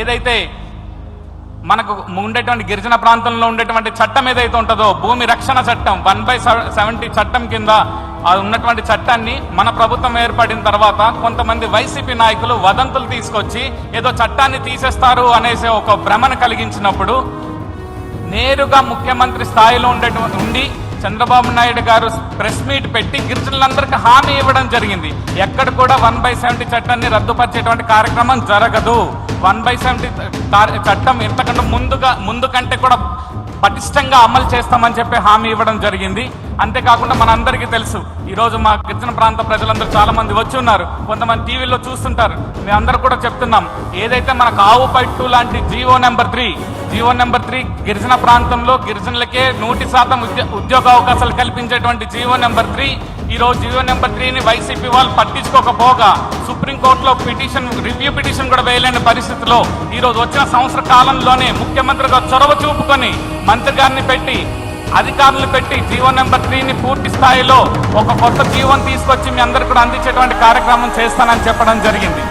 ఏదైతే మనకు ఉండేటువంటి గిరిజన ప్రాంతంలో ఉండేటువంటి చట్టం ఏదైతే ఉంటుందో భూమి రక్షణ చట్టం 1/70 చట్టం కింద ఉన్నటువంటి చట్టాన్ని మన ప్రభుత్వం ఏర్పడిన తర్వాత కొంతమంది వైసీపీ నాయకులు వదంతులు తీసుకొచ్చి ఏదో చట్టాన్ని తీసేస్తారు అనేసి ఒక భ్రమను కలిగించినప్పుడు నేరుగా ముఖ్యమంత్రి స్థాయిలో ఉండి చంద్రబాబు నాయుడు గారు ప్రెస్ మీట్ పెట్టి గిరిజనులందరికీ హామీ ఇవ్వడం జరిగింది. ఎక్కడ కూడా 1/70 చట్టాన్ని రద్దుపరిచేటువంటి కార్యక్రమం జరగదు. 1/70 చట్టం ఇంతకంటే ముందు కంటే కూడా పటిష్టంగా అమలు చేస్తామని చెప్పి హామీ ఇవ్వడం జరిగింది. అంతేకాకుండా మనందరికీ తెలుసు, ఈరోజు మా గిరిజన ప్రాంత ప్రజలందరూ చాలా మంది వచ్చి ఉన్నారు, కొంతమంది టీవీలో చూస్తుంటారు. మేమందరూ కూడా చెప్తున్నాం, ఏదైతే మనకు ఆవు పట్టు లాంటి జీవో నెంబర్ 3 గిరిజన ప్రాంతంలో గిరిజనులకే 100% ఉద్యోగ అవకాశాలు కల్పించేటువంటి జీవో నెంబర్ 3 ఈరోజు జీవో నెంబర్ 3ని వైసీపీ వాళ్ళు పట్టించుకోకపోగా సుప్రీంకోర్టులో రివ్యూ పిటిషన్ కూడా వేయలేని పరిస్థితిలో ఈరోజు వచ్చిన సంవత్సర కాలంలోనే ముఖ్యమంత్రిగా చొరవ చూపుకొని మంత్రి గారిని పెట్టి అధికారులు పెట్టి జీవో నెంబర్ 3ని పూర్తి స్థాయిలో ఒక కొత్త జీవోని తీసుకొచ్చి మీ అందరికీ కూడా అందించేటువంటి కార్యక్రమం చేస్తానని చెప్పడం జరిగింది.